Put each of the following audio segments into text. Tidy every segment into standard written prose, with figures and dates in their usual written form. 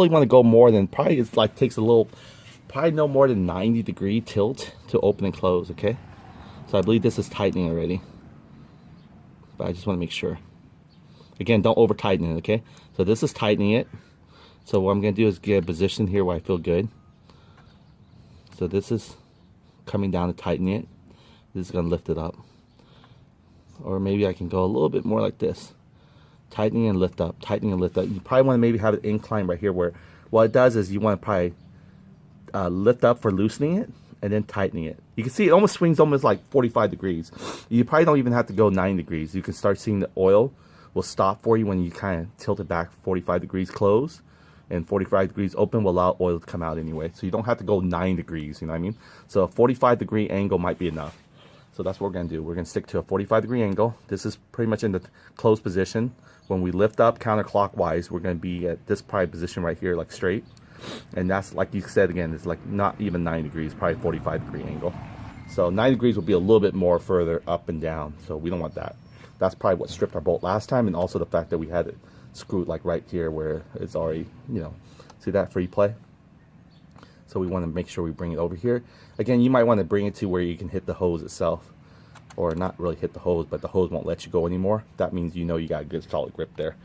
Really want to go more than, probably it's like takes a little, probably no more than 90-degree tilt to open and close, okay? So I believe this is tightening already, but I just want to make sure. Again, don't over tighten it, okay? So this is tightening it. So what I'm going to do is get a position here where I feel good. So this is coming down to tighten it. This is going to lift it up. Or maybe I can go a little bit more like this. Tightening and lift up, tightening and lift up. You probably want to maybe have an incline right here where what it does is you want to probably lift up for loosening it and then tightening it. You can see it almost swings almost like 45 degrees. You probably don't even have to go 9 degrees. You can start seeing the oil will stop for you when you kind of tilt it back 45 degrees close, and 45 degrees open will allow oil to come out anyway. So you don't have to go 9 degrees, you know what I mean? So a 45-degree angle might be enough. So that's what we're going to do. We're going to stick to a 45-degree angle. This is pretty much in the closed position. When we lift up counterclockwise, we're going to be at this probably position right here, like straight. And that's, like you said again, it's like not even 9 degrees, probably 45-degree angle. So 9 degrees will be a little bit more further up and down. So we don't want that. That's probably what stripped our bolt last time, and also the fact that we had it screwed like right here where it's already, you know, see that free play? So we want to make sure we bring it over here. Again, you might want to bring it to where you can hit the hose itself. Or not really hit the hose, but the hose won't let you go anymore. That means you know you got a good solid grip there.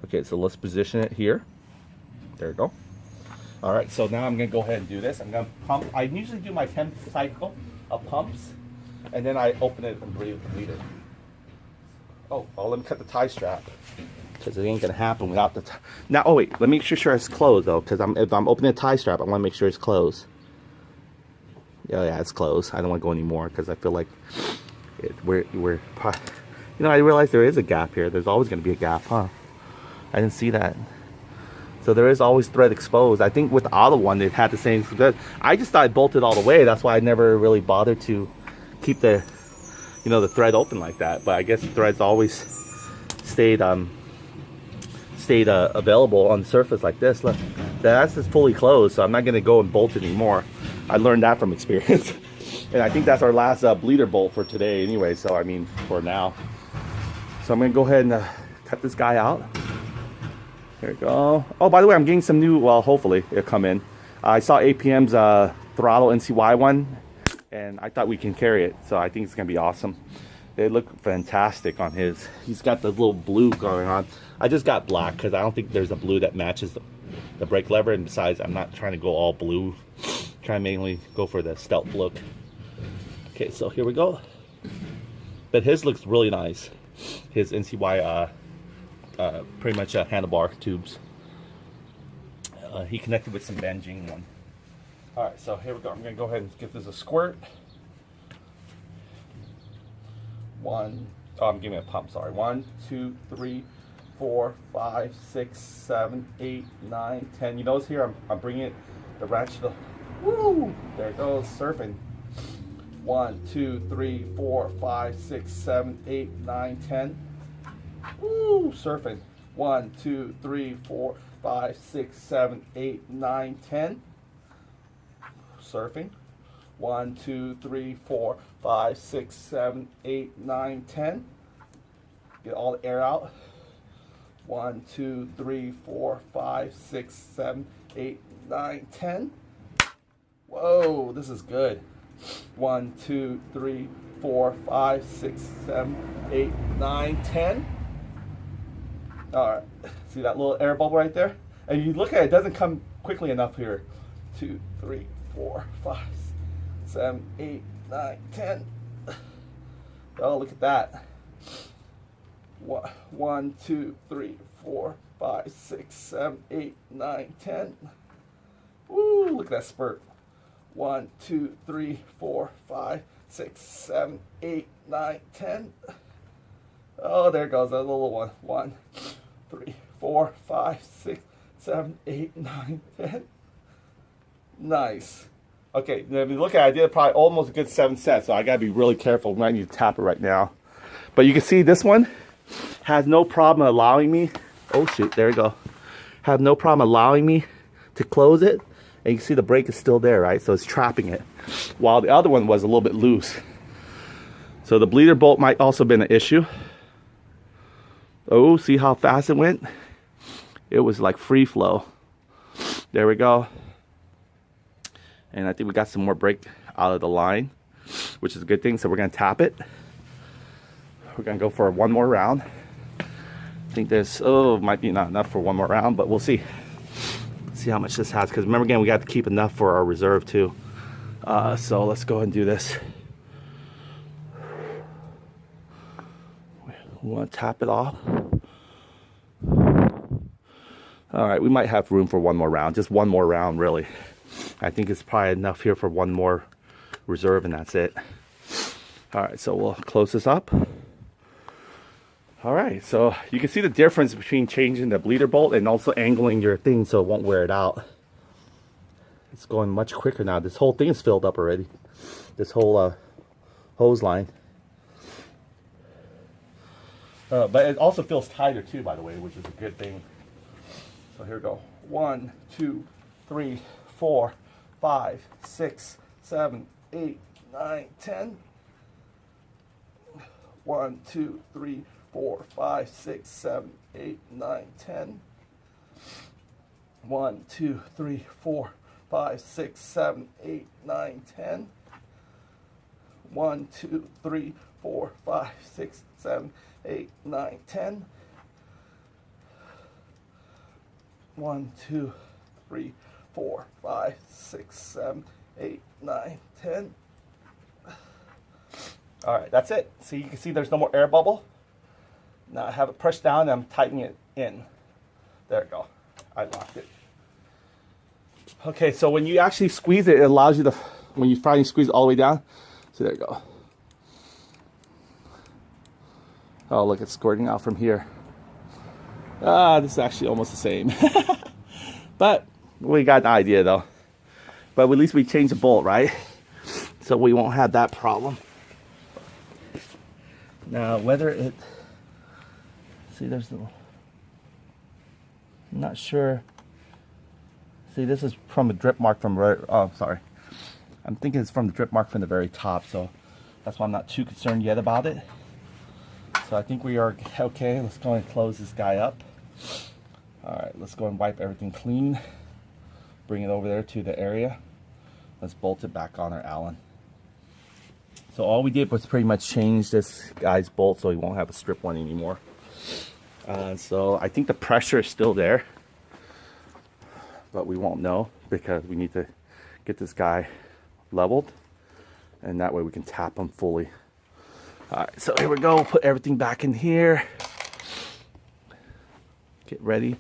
Okay, so let's position it here. There we go. All right, so now I'm going to go ahead and do this. I'm going to pump. I usually do my 10 cycle of pumps, and then I open it and bleed it. Oh, well, let me cut the tie strap, because it ain't going to happen without the tie. Now, oh wait, let me make sure it's closed, though, because if I'm opening a tie strap, I want to make sure it's closed. Yeah, it's closed. I don't want to go anymore, because I feel like we're you know, I realize there is a gap here. There's always going to be a gap, huh? I didn't see that. So there is always thread exposed. I think with the other one it had the same thread. I just thought it bolted all the way. That's why I never really bothered to keep the, you know, the thread open like that. But I guess the thread's always stayed available on the surface like this. Look, that's just fully closed, so I'm not going to go and bolt it anymore. I learned that from experience. And I think that's our last bleeder bolt for today anyway, so I mean, for now. So I'm going to go ahead and cut this guy out. There we go. Oh, by the way, I'm getting some new, well, hopefully it'll come in. I saw APM's throttle NCY one, and I thought we can carry it, so I think it's going to be awesome. They look fantastic on his. He's got the little blue going on. I just got black because I don't think there's a blue that matches the brake lever, and besides, I'm not trying to go all blue. Trying to mainly go for the stealth look. Okay, so here we go. But his looks really nice. His NCY, pretty much handlebar tubes. He connected with some Benjing one. All right, so here we go. I'm gonna go ahead and give this a squirt. I'm giving it a pump, sorry. 1, 2, 3, 4, 5, 6, 7, 8, 9, 10. You notice here I'm bringing it, the ratchet, woo! There it goes, surfing. 1, 2, 3, 4, 5, 6, 7, 8, 9, 10. Woo! Surfing. 1, 2, 3, 4, 5, 6, 7, 8, 9, 10. Surfing. 1, 2, 3, 4, 5, 6, 7, 8, 9, 10. Get all the air out. 1, 2, 3, 4, 5, 6, 7, 8, 9, 10. Whoa, this is good. 1, 2, 3, 4, 5, 6, 7, 8, 9, 10. All right, see that little air bubble right there? And you look at it, it doesn't come quickly enough here. 2, 3, 4, 5, 7, 8, 9, 10. Oh, look at that. 1, 2, 3, 4, 5, 6, 7, 8, 9, 10. Woo, look at that spurt. 1, 2, 3, 4, 5, 6, 7, 8, 9, 10. Oh, there goes that little one. 1, 3, 4, 5, 6, 7, 8, 9, 10. Nice. Okay, now if you look at it, I did probably almost a good 7 sets, so I gotta be really careful. I might need to tap it right now. But you can see this one has no problem allowing me, oh shoot, there we go. Have no problem allowing me to close it. And you can see the brake is still there, right? So it's trapping it. While the other one was a little bit loose. So the bleeder bolt might also have been an issue. Oh, see how fast it went? It was like free flow. There we go. And I think we got some more brake out of the line, which is a good thing. So we're gonna tap it. We're gonna go for one more round. I think this, might be not enough for one more round, but we'll see. See how much this has, because remember again, we got to keep enough for our reserve too. So let's go ahead and do this. We want to tap it off. All right, we might have room for one more round, just one more round really. I think it's probably enough here for one more reserve, and that's it. All right, so we'll close this up. All right, so you can see the difference between changing the bleeder bolt and also angling your thing so it won't wear it out. It's going much quicker now. This whole thing is filled up already. This whole hose line. But it also feels tighter too, by the way, which is a good thing. So here we go. 1, 2, 3, 4, 5, 6, 7, 8, 9, 10. 1, 2, 3, 4, 5, 6, 7, 8, 9, 10. 1, 2, 3, 4, 5, 6, 7, 8, 9, 10. 1, 2, 3, 4, 5, 6, 7, 8, 9, 10. 1, 2, 3, 4, 5, 6, 7, 8, 9, 10. All right, that's it. So you can see there's no more air bubble. Now I have it pressed down and I'm tightening it in. There we go. I locked it. Okay, so when you actually squeeze it, it allows you to, when you finally squeeze it all the way down, so there you go. Oh, look, it's squirting out from here. This is actually almost the same. But we got an idea though. But at least we changed the bolt, right? So we won't have that problem. Now, whether it, see, there's no, I'm not sure. See, this is from a drip mark from, oh, sorry. I'm thinking it's from the drip mark from the very top, so that's why I'm not too concerned yet about it. So I think we are okay. Let's go and close this guy up. All right, let's go and wipe everything clean. Bring it over there to the area. Let's bolt it back on our Allen. So all we did was pretty much change this guy's bolt so he won't have a strip one anymore. So I think the pressure is still there, but we won't know because we need to get this guy leveled, and that way we can tap him fully. All right, so here we go. Put everything back in here. Get ready.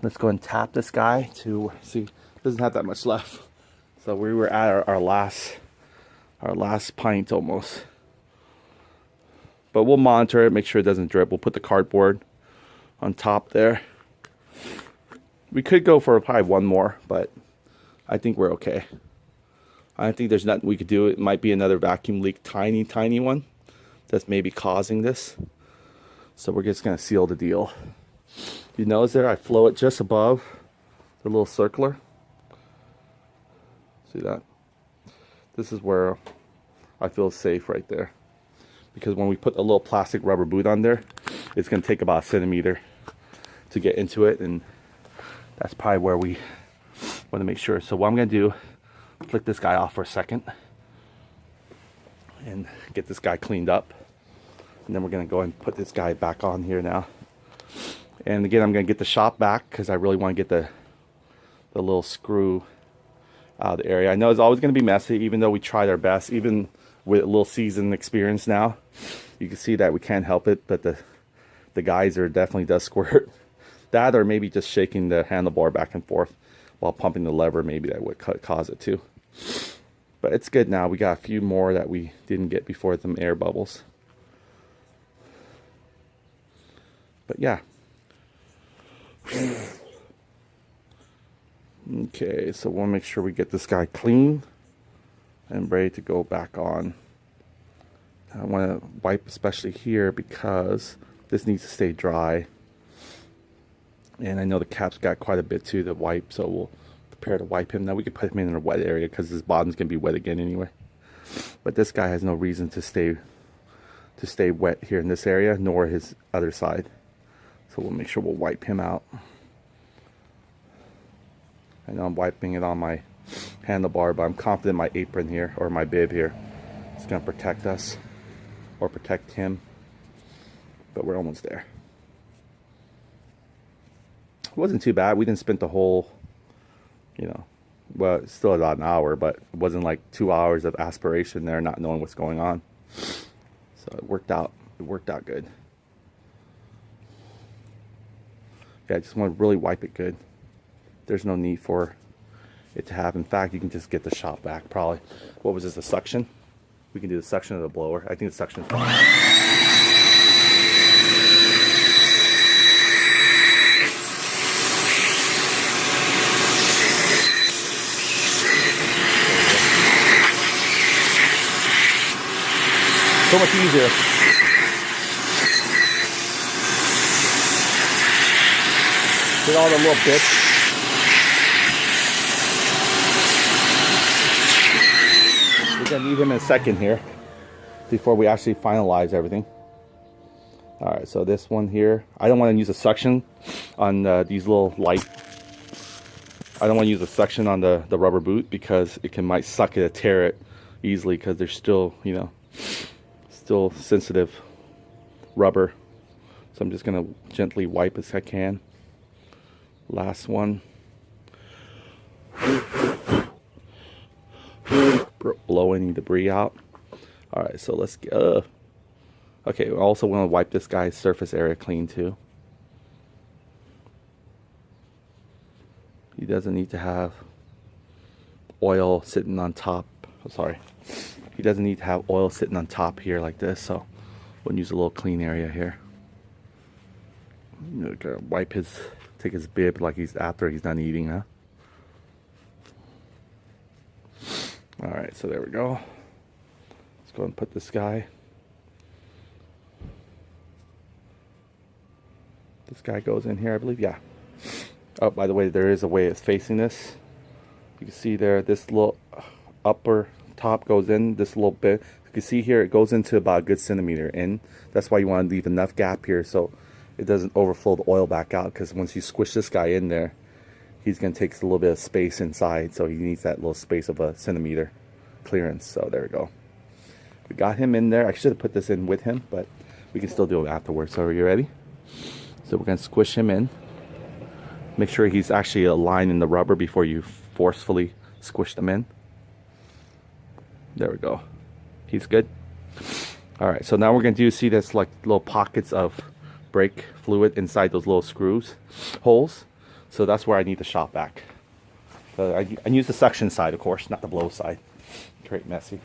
Let's go and tap this guy to see. Doesn't have that much left. So we were at our last pint almost. But we'll monitor it, make sure it doesn't drip. We'll put the cardboard on top there. We could go for probably one more, but I think we're okay. I think there's nothing we could do. It might be another vacuum leak, tiny one that's maybe causing this. So we're just gonna seal the deal. You notice there I flow it just above the little circular. See that? This is where I feel safe right there. Because when we put a little plastic rubber boot on there, it's gonna take about a centimeter to get into it, and that's probably where we want to make sure. So what I'm gonna do, flick this guy off for a second and get this guy cleaned up, and then we're gonna go and put this guy back on here now. And again, I'm gonna get the shop back because I really want to get the little screw out of the area. I know it's always gonna be messy, even though we tried our best, even with a little seasoned experience now. You can see that we can't help it, but the geyser definitely does squirt. That, or maybe just shaking the handlebar back and forth while pumping the lever, maybe that would cause it too. But it's good now. We got a few more that we didn't get before, some air bubbles. But yeah. Okay, so we'll make sure we get this guy clean and ready to go back on. I want to wipe especially here because this needs to stay dry. And I know the cap's got quite a bit too to wipe, so we'll prepare to wipe him. Now we can put him in a wet area because his bottom's gonna be wet again anyway. But this guy has no reason to stay wet here in this area, nor his other side. So we'll make sure we'll wipe him out. I know I'm wiping it on my handlebar, but I'm confident my apron here, or my bib here, is going to protect us, or protect him. But we're almost there. It wasn't too bad. We didn't spend the whole, you know, well, it's still about an hour, but it wasn't like 2 hours of aspiration there, not knowing what's going on. So it worked out. It worked out good. Yeah, I just want to really wipe it good. There's no need for it to have. In fact, you can just get the shop vac probably. What was this, a suction? We can do the suction of the blower. I think the suction is fine. So much easier. Get all the little bits. We're gonna need him in a second here before we actually finalize everything. All right, so this one here, I don't want to use a suction on these little light. I don't want to use a suction on the rubber boot because it might suck it or tear it easily because they're still, you know, still sensitive rubber. So I'm just gonna gently wipe as I can. Last one. Blow any debris out. All right, so let's get. Okay, we also want to wipe this guy's surface area clean too. He doesn't need to have oil sitting on top. Oh, sorry. He doesn't need to have oil sitting on top here like this, so we'll use a little clean area here. You know, wipe his, take his bib like he's after he's done eating, huh? All right, so there we go. Let's go and put this guy. This guy goes in here, I believe. Yeah. Oh, by the way, there is a way it's facing this. You can see there, this little upper top goes in this little bit. You can see here, it goes into about a good centimeter in. That's why you want to leave enough gap here so it doesn't overflow the oil back out, because once you squish this guy in there, he's going to take a little bit of space inside, so he needs that little space of a centimeter clearance. So there we go. We got him in there. I should have put this in with him, but we can still do it afterwards. So are you ready? So we're going to squish him in. Make sure he's actually aligned in the rubber before you forcefully squish them in. There we go. He's good. All right, so now we're going to see this like little pockets of brake fluid inside those little screws holes. So that's where I need the shop vac. I use the suction side, of course, not the blow side. Great messy.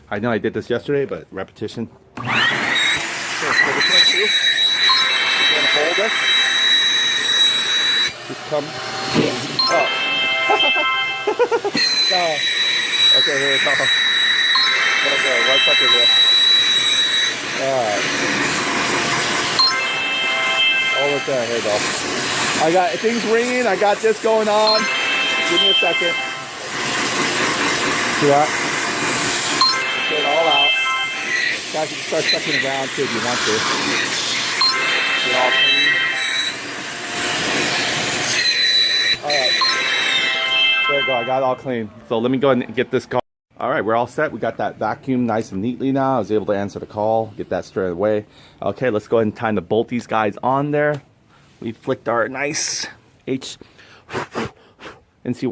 I know I did this yesterday, but repetition. So let's put it like you. You're gonna hold it. Just come. Oh. No. Okay, here we go. Okay, 1 second here. Alright. Almost there. Here we go. I got things ringing. I got this going on. Give me a second. See that? Get it all out. Guys, you can start sucking it around too if you want to. Get all clean. Alright. There we go. I got it all clean. So let me go ahead and get this call. Alright, we're all set. We got that vacuum nice and neatly now. I was able to answer the call, get that straight away. Okay, let's go ahead and time to bolt these guys on there. We flicked our nice NCY.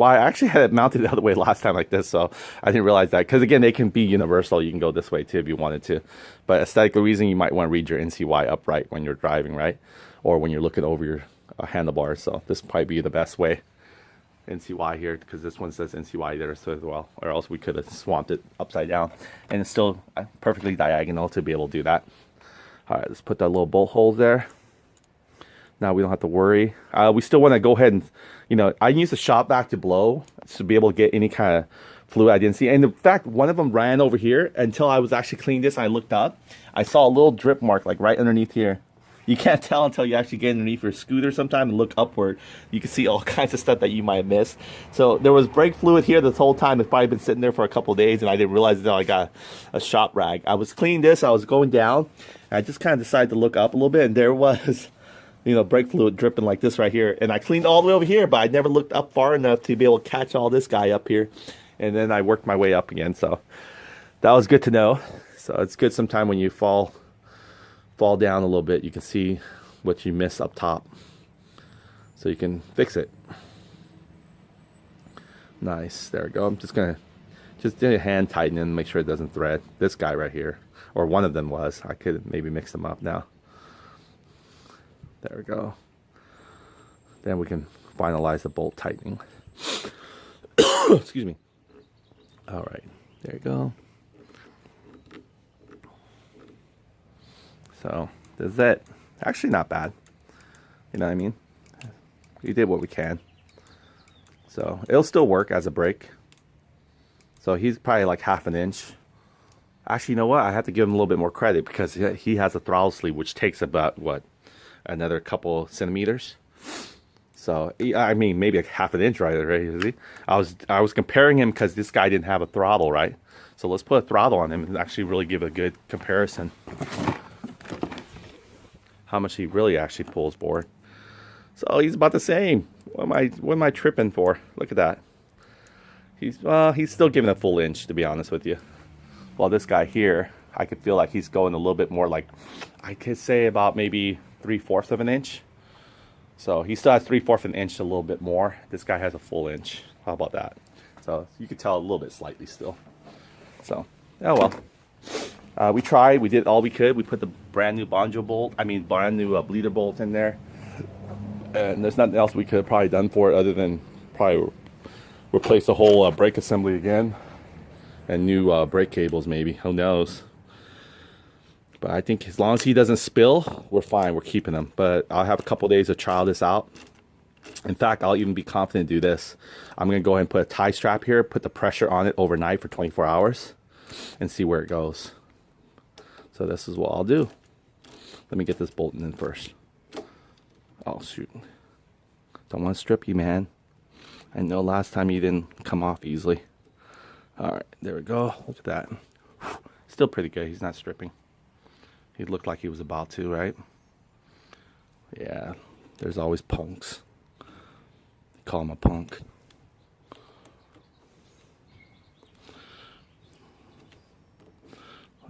I actually had it mounted the other way last time like this, so I didn't realize that. Because again, they can be universal. You can go this way too if you wanted to. But aesthetic reason, you might want to read your NCY upright when you're driving, right? Or when you're looking over your handlebars. So this would probably be the best way. NCY here, because this one says NCY there as well. Or else we could have swamped it upside down. And it's still perfectly diagonal to be able to do that. Alright, let's put that little bolt hole there. Now we don't have to worry. We still want to go ahead and, you know, I use the shop vac to blow to be able to get any kind of fluid I didn't see. And in fact, one of them ran over here until I was actually cleaning this and I looked up. I saw a little drip mark like right underneath here. You can't tell until you actually get underneath your scooter sometime and look upward. You can see all kinds of stuff that you might have missed. So there was brake fluid here this whole time. It's probably been sitting there for a couple of days and I didn't realize until I got a shop rag. I was cleaning this, I was going down. I just kind of decided to look up a little bit and there was you know, brake fluid dripping like this right here. And I cleaned all the way over here, but I never looked up far enough to be able to catch all this guy up here. And then I worked my way up again. So that was good to know. So it's good sometime when you fall down a little bit, you can see what you missed up top. So you can fix it. Nice. There we go. I'm just going to do a hand tighten and make sure it doesn't thread. This guy right here. Or one of them was. I could maybe mix them up now. There we go. Then we can finalize the bolt tightening. Excuse me. All right. There you go. So that's it. Actually not bad. You know what I mean? We did what we can. So it'll still work as a brake. So he's probably like 1/2 inch. Actually, you know what? I have to give him a little bit more credit because he has a throttle sleeve which takes about, what, another couple centimeters. So I mean maybe a 1/2 inch right there. See? I was comparing him because this guy didn't have a throttle, right? So let's put a throttle on him and actually really give a good comparison. How much he really actually pulls board. So he's about the same. What am I tripping for? Look at that. He's still giving a full inch, to be honest with you. While this guy here, I could feel like he's going a little bit more, like I could say about maybe 3/4 of an inch. So he still has 3/4 of an inch, a little bit more. This guy has a full inch. How about that? So you could tell a little bit slightly still. So oh well. We tried. We did all we could. We put the brand new banjo bolt. I mean, brand new bleeder bolt in there. And there's nothing else we could have probably done for it other than probably replace the whole brake assembly again and new brake cables maybe. Who knows? But I think as long as he doesn't spill, we're fine. We're keeping him. But I'll have a couple days to trial this out. In fact, I'll even be confident to do this. I'm going to go ahead and put a tie strap here, put the pressure on it overnight for 24 hours and see where it goes. So this is what I'll do. Let me get this bolted in first. Oh, shoot. Don't want to strip you, man. I know last time you didn't come off easily. All right, there we go. Look at that. Still pretty good. He's not stripping. He looked like he was about to, right? Yeah, there's always punks. Call him a punk.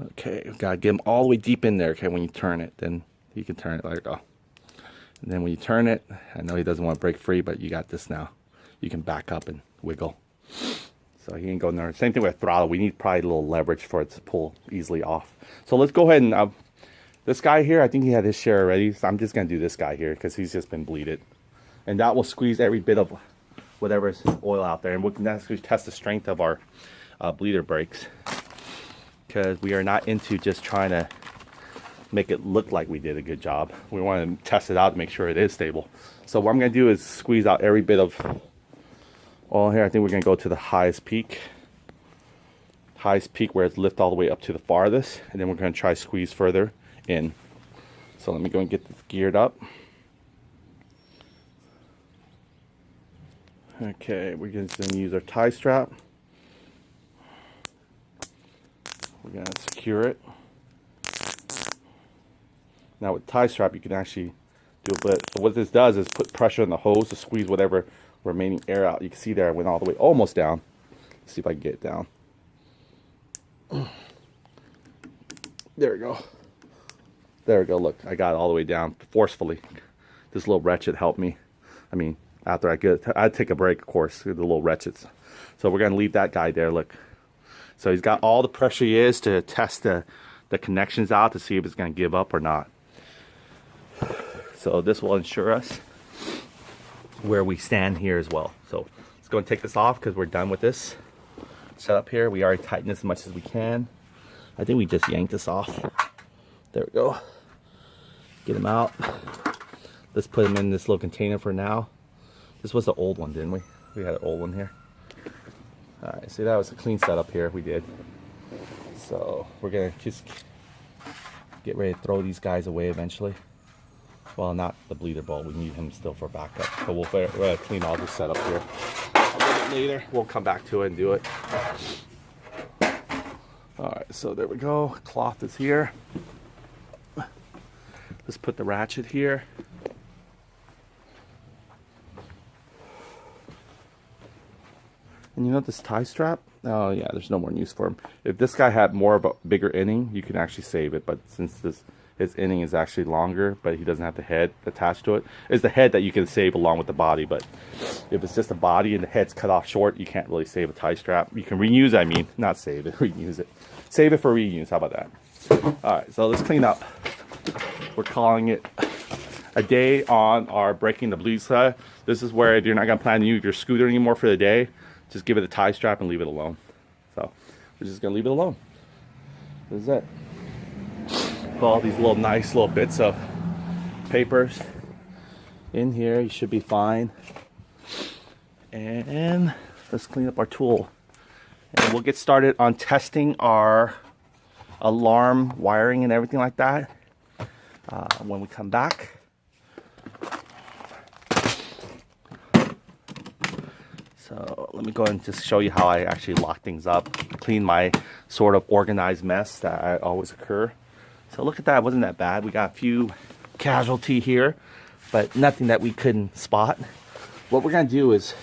Okay, gotta get him all the way deep in there. Okay, when you turn it, then you can turn it like go. And then when you turn it, I know he doesn't want to break free, but you got this now. You can back up and wiggle. So he ain't going there. Same thing with throttle. We need probably a little leverage for it to pull easily off. So let's go ahead and this guy here, I think he had his share already. So I'm just gonna do this guy here because he's just been bleeded, and that will squeeze every bit of whatever's oil out there, and we can actually test the strength of our bleeder brakes. Because we are not into just trying to make it look like we did a good job. We want to test it out to make sure it is stable. So what I'm going to do is squeeze out every bit of oil here. I think we're going to go to the highest peak. Highest peak where it's lift all the way up to the farthest. And then we're going to try squeeze further in. So let me go and get this geared up. Okay, we're going to use our tie strap. We're going to secure it. Now with tie strap you can actually do a bit. So what this does is put pressure on the hose to squeeze whatever remaining air out. You can see there I went all the way almost down. Let's see if I can get it down. There we go. There we go. Look, I got it all the way down forcefully. This little wretched helped me. I mean, after I'd take a break, of course, with the little wretcheds. So we're going to leave that guy there. Look. So he's got all the pressure he is to test the connections out to see if it's going to give up or not. So this will ensure us where we stand here as well. So let's go and take this off because we're done with this setup here. We already tightened this as much as we can. I think we just yanked this off. There we go. Get him out. Let's put him in this little container for now. This was the old one, didn't we? We had an old one here. Alright, see that was a clean setup here we did. So we're gonna just get ready to throw these guys away eventually. Well, not the bleeder bolt, we need him still for backup. So we're gonna clean all this setup here. A little bit later, we'll come back to it and do it. Alright, so there we go. Cloth is here. Let's put the ratchet here. And you know this tie strap? Oh yeah, there's no more use for him. If this guy had more of a bigger inning, you can actually save it. But since his inning is actually longer, but he doesn't have the head attached to it, it's the head that you can save along with the body. But if it's just a body and the head's cut off short, you can't really save a tie strap. You can reuse, I mean, not save it, reuse it. Save it for reuse. How about that? All right, so let's clean up. We're calling it a day on our breaking the bleed side. This is where if you're not gonna plan to use your scooter anymore for the day, just give it a tie strap and leave it alone. So we're just gonna leave it alone. This is it. Put all these little nice little bits of papers in here. You should be fine. And let's clean up our tool. And we'll get started on testing our alarm wiring and everything like that when we come back. So let me go ahead and just show you how I actually lock things up, clean my sort of organized mess that always occur. So look at that, wasn't that bad? We got a few casualty here, but nothing that we couldn't spot. What we're gonna do is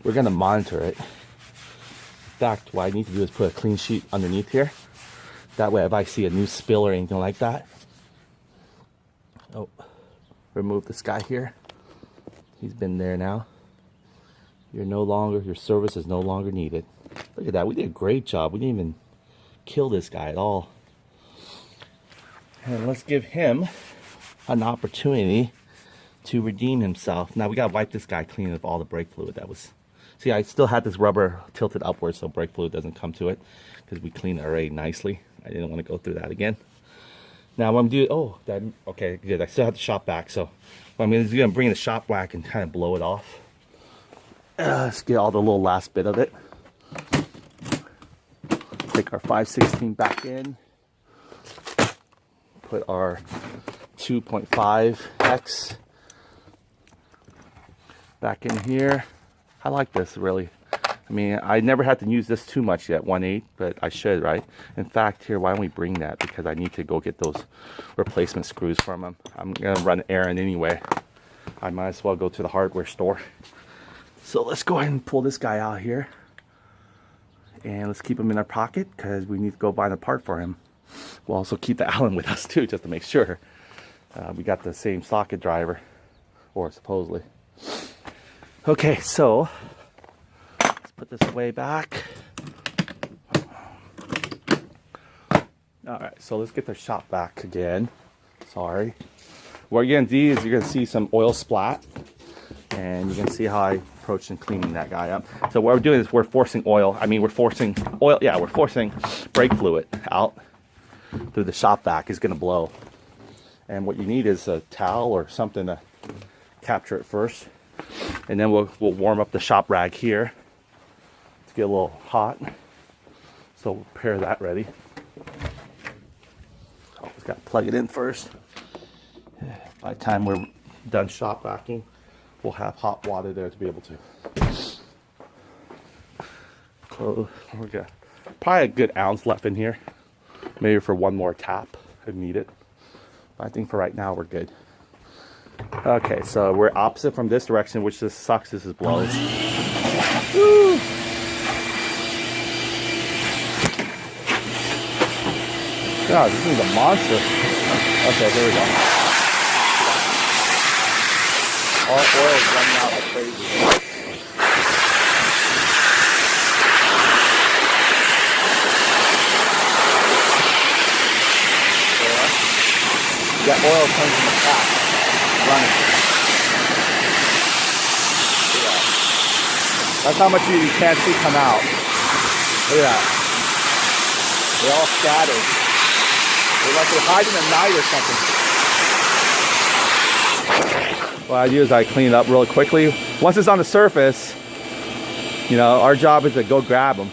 we're gonna monitor it. In fact, what I need to do is put a clean sheet underneath here. That way if I see a new spill or anything like that, oh, remove this guy here. He's been there now. Your service is no longer needed. Look at that, we did a great job. We didn't even kill this guy at all. And let's give him an opportunity to redeem himself. Now we gotta wipe this guy clean of all the brake fluid that was. See, I still had this rubber tilted upwards so brake fluid doesn't come to it because we cleaned it already nicely. I didn't want to go through that again. Now what I'm doing, okay, good. I still have the shop vac, so what I'm gonna bring the shop vac and kind of blow it off. Let's get all the little last bit of it. Take our 5/16 back in. Put our 2.5X back in here. I like this really. I mean, I never had to use this too much yet, 1/8, but I should, right? In fact, here, why don't we bring that? Because I need to go get those replacement screws from them. I'm gonna run an errand anyway. I might as well go to the hardware store. So let's go ahead and pull this guy out here. And let's keep him in our pocket because we need to go buy the part for him. We'll also keep the Allen with us too, just to make sure. We got the same socket driver, or supposedly. Okay, so let's put this way back. All right, so let's get the shop vac again. Sorry. What you're gonna do is you're gonna see some oil splat, and you can see how I approached in cleaning that guy up. So what we're doing is we're forcing oil. I mean, we're forcing oil. Yeah, we're forcing brake fluid out through the shop vac. Is gonna blow. And what you need is a towel or something to capture it first. And then we'll warm up the shop rag here to get a little hot. So we'll pair that ready. Always got to plug it in first. By the time we're done shop vacuuming, we'll have hot water there to be able to close. We got probably a good ounce left in here. Maybe for one more tap if needed. But I think for right now we're good. Okay, so we're opposite from this direction, which just sucks. This is blows. Woo! God, this is a monster. Okay, there we go. All oil is running out like crazy. That oil comes from the top, running. Yeah. That's how much you can't see come out. Look at that. They're all scattered. They're like they're hiding at night or something. What I do is I clean it up really quickly. Once it's on the surface, you know, our job is to go grab them.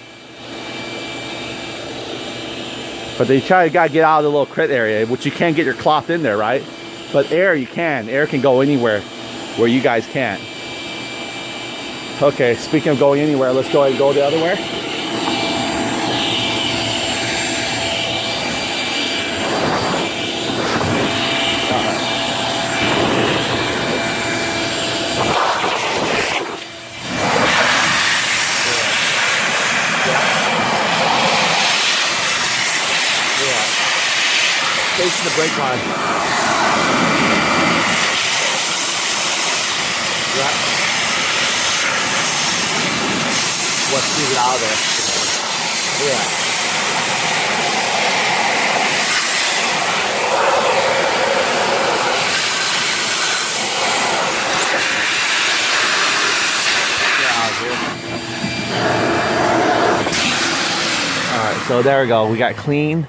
But they gotta get out of the little crit area, which you can't get your cloth in there, right? But air, you can. Air can go anywhere where you guys can't. Okay, speaking of going anywhere, let's go ahead and go the other way. brake line. Yeah. What squeeze it out of there? Yeah. Alright, so there we go. We got clean.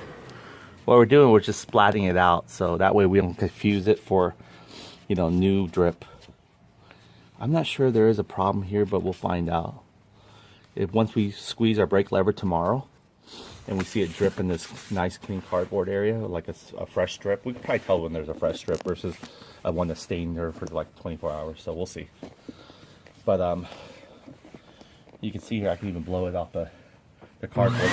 What we're doing, we're just splatting it out, so that way we don't confuse it for, you know, new drip. I'm not sure there is a problem here, but we'll find out. If once we squeeze our brake lever tomorrow and we see it drip in this nice clean cardboard area, like a fresh strip, we can probably tell when there's a fresh strip versus a one that's staying there for like 24 hours, so we'll see. But you can see here, I can even blow it off the cardboard too.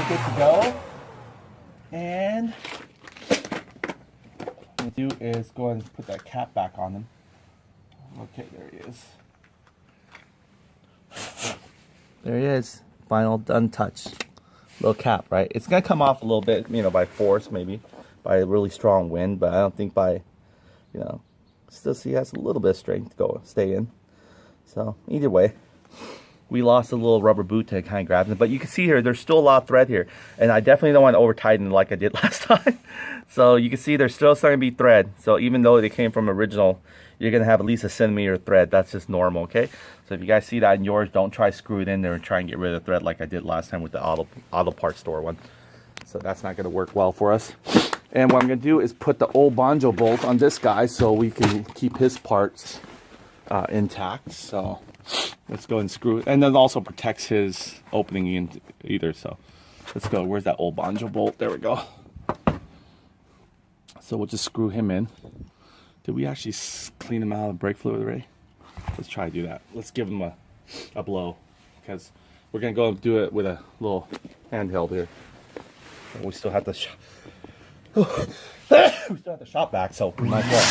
Good to go, and what we'll do is go ahead and put that cap back on them. Okay, there he is. There he is. Final done touch. Little cap, right? It's gonna come off a little bit, you know, by force, maybe by a really strong wind, but I don't think by, you know, still see has a little bit of strength to stay in. So either way, we lost a little rubber boot to kind of grab them, but you can see here there's still a lot of thread here, and I definitely don't want to over tighten like I did last time. So you can see there's still starting to be thread, so even though they came from original, you're gonna have at least a centimeter of thread. That's just normal, okay? So if you guys see that in yours, don't try to screw it in there and try and get rid of the thread like I did last time with the auto parts store one. So that's not gonna work well for us. And what I'm gonna do is put the old banjo bolt on this guy so we can keep his parts intact. So let's go and screw it, and then also protects his opening in either. So let's go. Where's that old banjo bolt? There we go. So we'll just screw him in. Did we actually clean him out of brake fluid already? Let's try to do that. Let's give him a blow, because we're gonna go do it with a little handheld here. And we still have to we still have the shop back, so we might as well.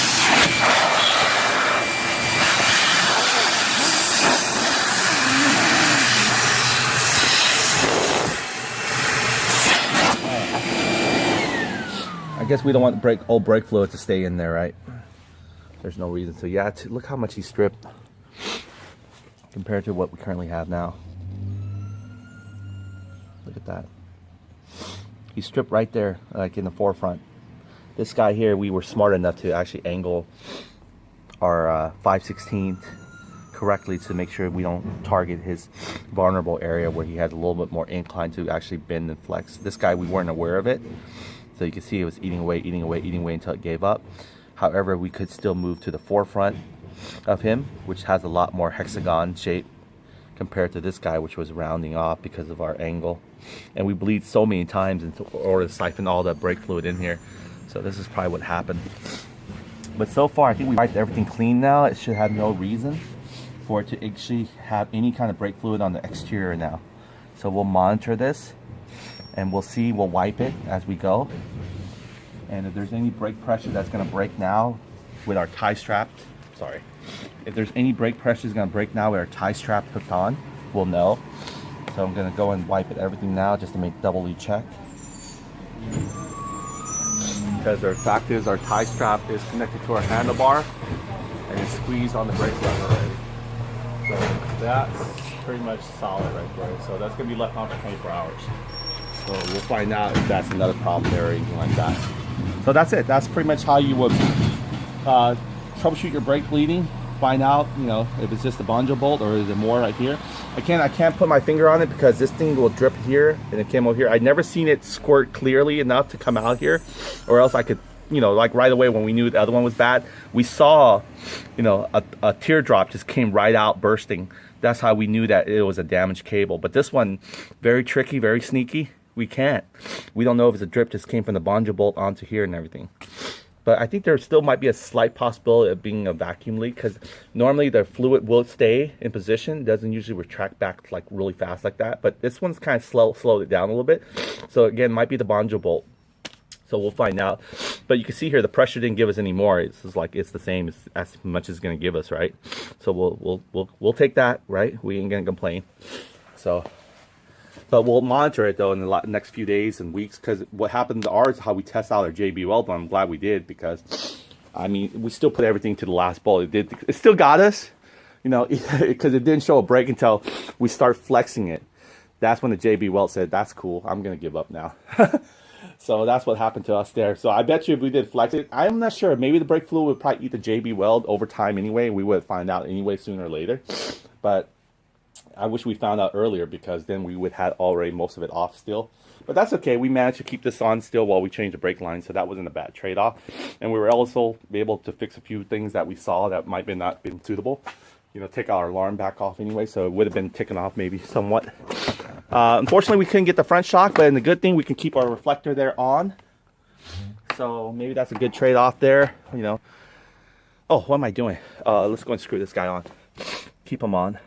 I guess we don't want old brake fluid to stay in there, right? There's no reason to. Yeah, look how much he stripped compared to what we currently have now. Look at that. He stripped right there, like in the forefront. This guy here, we were smart enough to actually angle our 5/16 correctly to make sure we don't target his vulnerable area where he had a little bit more incline to actually bend and flex. This guy, we weren't aware of it. So you can see it was eating away until it gave up. However, we could still move to the forefront of him, which has a lot more hexagon shape compared to this guy, which was rounding off because of our angle. And we bleed so many times in order to siphon all the brake fluid in here. So this is probably what happened. But so far, I think we wiped everything clean now. It should have no reason for it to actually have any kind of brake fluid on the exterior now. So we'll monitor this, and we'll see, we'll wipe it as we go. And if there's any brake pressure that's gonna break now with our tie strap, if there's any brake pressure that's gonna break now with our tie strap hooked on, we'll know. So I'm gonna go and wipe it everything now just to make doubly check. Because the fact is our tie strap is connected to our handlebar and it's squeezed on the brake lever already. So that's pretty much solid right there. So that's gonna be left on for 24 hours. So we'll find out if that's another problem there or anything like that. So that's it. That's pretty much how you would troubleshoot your brake bleeding. Find out, you know, if it's just a banjo bolt or is it more right here. I can't put my finger on it because this thing will drip here and it came over here. I'd never seen it squirt clearly enough to come out here, or else I could you know, like right away when we knew the other one was bad, we saw, you know, a teardrop just came right out bursting. That's how we knew that it was a damaged cable. But this one, very tricky, very sneaky. We don't know if it's a drip just came from the bungee bolt onto here and everything. But I think there still might be a slight possibility of being a vacuum leak, because normally the fluid will stay in position. It doesn't usually retract back like really fast like that. But this one's kind of slowed it down a little bit. So again, might be the bungee bolt. So we'll find out. But you can see here the pressure didn't give us any more. It's just like it's the same as much as it's gonna give us, right? So we'll take that, right? We ain't gonna complain. So. But we'll monitor it though in the next few days and weeks, because what happened to ours, how we test out our JB weld, I'm glad we did, because I mean we still put everything to the last bolt. It still got us, you know, because it didn't show a break until we start flexing it. That's when the JB weld said, that's cool, I'm gonna give up now. So that's what happened to us there. So I bet you if we did flex it, I'm not sure, maybe the brake fluid would probably eat the JB weld over time anyway. We would find out anyway sooner or later. But I wish we found out earlier, because then we would have already most of it off still. But that's okay. We managed to keep this on still while we changed the brake line, so that wasn't a bad trade-off. And we were also able to fix a few things that we saw that might have not been suitable. You know, take our alarm back off anyway, so it would have been ticking off maybe somewhat. Unfortunately, we couldn't get the front shock, but the good thing, we can keep our reflector there on. So maybe that's a good trade-off there, you know. Oh, what am I doing? Let's go and screw this guy on. Keep him on.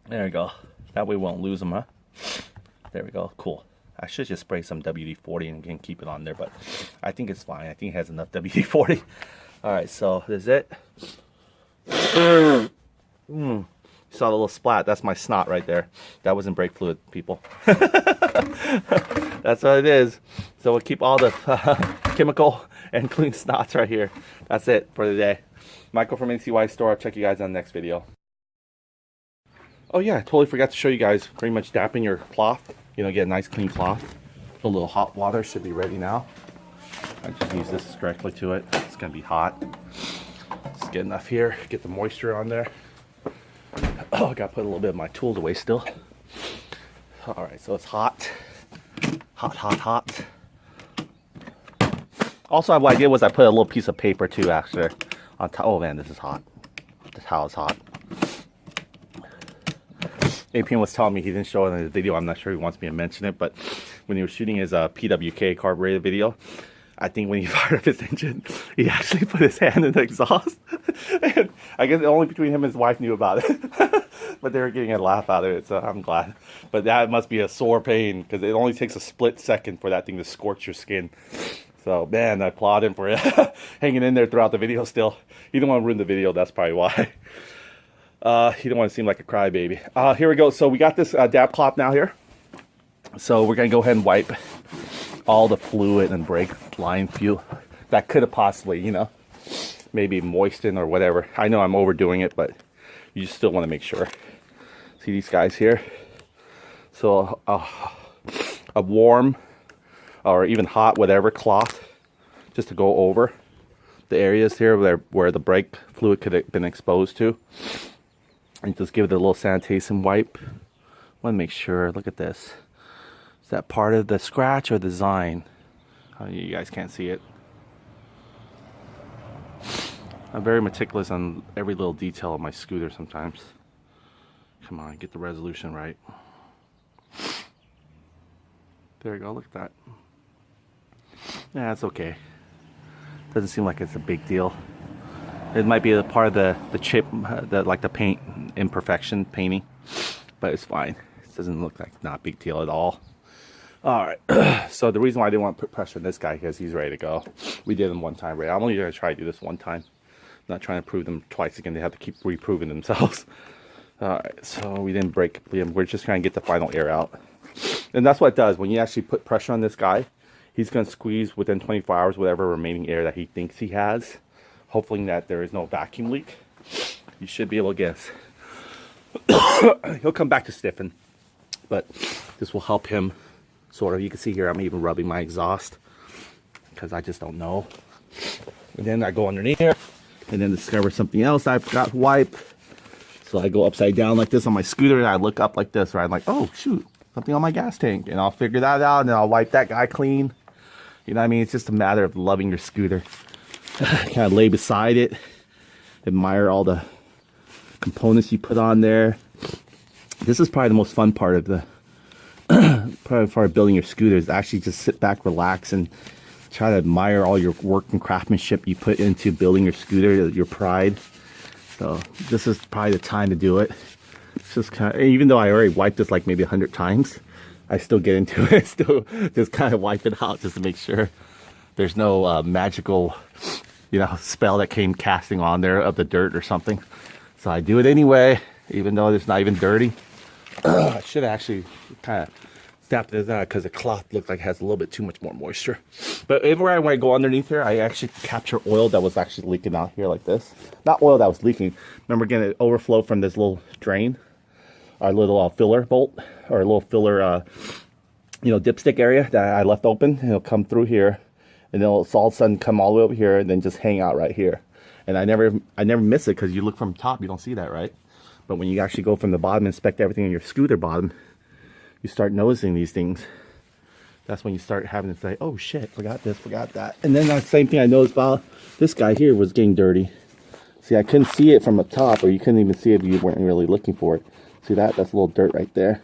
There we go. That way we won't lose them, huh? There we go. Cool. I should just spray some WD-40 and again keep it on there, but I think it's fine. I think it has enough WD-40. All right, so this is it. You saw the little splat. That's my snot right there. That wasn't brake fluid, people. That's what it is. So we'll keep all the chemical and clean snots right here. That's it for the day. Michael from NCY Store. I'll check you guys on the next video. Oh yeah, I totally forgot to show you guys pretty much dapping your cloth. You know, get a nice clean cloth. A little hot water should be ready now. I just use this directly to it. It's gonna be hot. Just get enough here, get the moisture on there. Oh, I gotta put a little bit of my tools away still. All right, so it's hot. Hot, hot, hot. Also, what I did was I put a little piece of paper too, actually, on top. Oh man, this is hot. The towel is hot. APN was telling me, he didn't show it in the video, I'm not sure he wants me to mention it, but when he was shooting his PWK carburetor video, I think when he fired up his engine, he actually put his hand in the exhaust. And I guess only between him and his wife knew about it. But they were getting a laugh out of it, so I'm glad. But that must be a sore pain, because it only takes a split second for that thing to scorch your skin. So, man, I applaud him for hanging in there throughout the video still. He didn't want to ruin the video, that's probably why. He don't want to seem like a crybaby. Here we go. So we got this dab cloth now here. So we're going to go ahead and wipe all the fluid and brake line fuel that could have possibly, you know, maybe moistened or whatever. I know I'm overdoing it, but you just still want to make sure. See these guys here? So a warm or even hot, whatever, cloth just to go over the areas here where the brake fluid could have been exposed to. And just give it a little sanitation wipe. Want to make sure, look at this. Is that part of the scratch or design? You guys can't see it. I'm very meticulous on every little detail of my scooter sometimes. Come on, get the resolution right. There you go, look at that. Yeah, it's okay. Doesn't seem like it's a big deal. It might be a part of the chip, like the paint imperfection painting, but it's fine. It doesn't look like not a big deal at all. All right, so the reason why I didn't want to put pressure on this guy, because he's ready to go. We did him one time, right? I'm only going to try to do this one time. I'm not trying to prove them twice again. They have to keep reproving themselves. All right, so we didn't break him. We're just trying to get the final air out. And that's what it does. When you actually put pressure on this guy, he's going to squeeze within 24 hours whatever remaining air that he thinks he has. Hopefully that there is no vacuum leak. You should be able to guess. He'll come back to stiffen, but this will help him sort of. You can see here I'm even rubbing my exhaust because I just don't know. And then I go underneath here and then discover something else I forgot to wipe. So I go upside down like this on my scooter and I look up like this, right? I'm like, oh shoot, something on my gas tank, and I'll figure that out and then I'll wipe that guy clean. You know what I mean? It's just a matter of loving your scooter. Kind of lay beside it, admire all the components you put on there. This is probably the most fun part of the part of building your scooter, is actually just sit back, relax, and try to admire all your work and craftsmanship you put into building your scooter, your pride. So this is probably the time to do it. It's just kind of, even though I already wiped this like maybe 100 times, I still get into it. Still just kind of wipe it out just to make sure there's no magical, you know, spell that came casting on there of the dirt or something. So I do it anyway, even though it's not even dirty. I should actually kind of snap this out because the cloth looks like it has a little bit too much more moisture. But everywhere when I go underneath here, I actually capture oil that was actually leaking out here like this. Not oil that was leaking. Remember, getting it overflow from this little drain, our little filler bolt, or a little filler, you know, dipstick area that I left open. It'll come through here, and then it'll all of a sudden come all the way over here, and then just hang out right here. And I never miss it, because you look from top, you don't see that, right? But when you actually go from the bottom and inspect everything in your scooter bottom, you start noticing these things. That's when you start having to say, oh shit, forgot this, forgot that. And then the same thing I noticed about this guy here was getting dirty. See, I couldn't see it from the top, or you couldn't even see it if you weren't really looking for it. See that? That's a little dirt right there.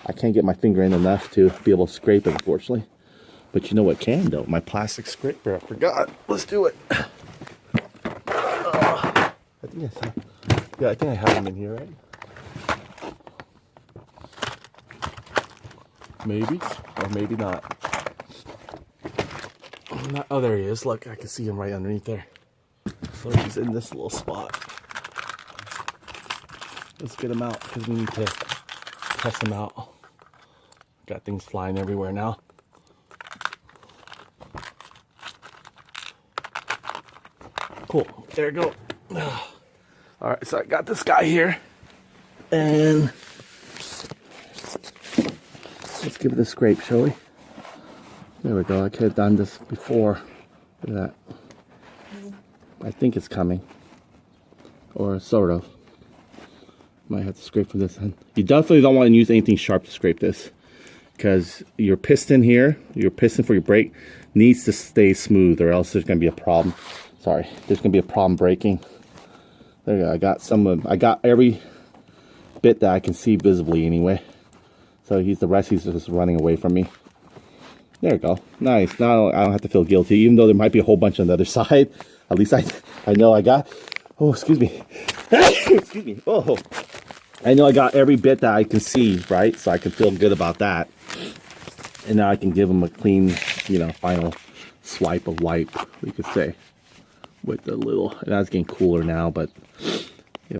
I can't get my finger in enough to be able to scrape it, unfortunately. But you know what can, though? My plastic scraper. I forgot. Let's do it. I think I have them in here, right? Maybe, or maybe not. Oh, there he is. Look, I can see him right underneath there. So he's in this little spot. Let's get him out, because we need to press him out. Got things flying everywhere now. Cool. There we go. All right, so I got this guy here, and let's give it a scrape, shall we? There we go. I could have done this before. Look at that. I think it's coming, or sort of. Might have to scrape from this end. You definitely don't want to use anything sharp to scrape this, because your piston here, your piston for your brake, needs to stay smooth, or else there's going to be a problem. Sorry, there's going to be a problem breaking. There you go. I got every bit that I can see visibly anyway. So the rest he's just running away from me. There you go. Nice. Now I don't have to feel guilty, even though there might be a whole bunch on the other side. At least I know I got. Oh, excuse me. Excuse me. Oh, I know I got every bit that I can see, right? So I can feel good about that. And now I can give him a clean, you know, final swipe of wipe, we could say. With the little, and that's getting cooler now, but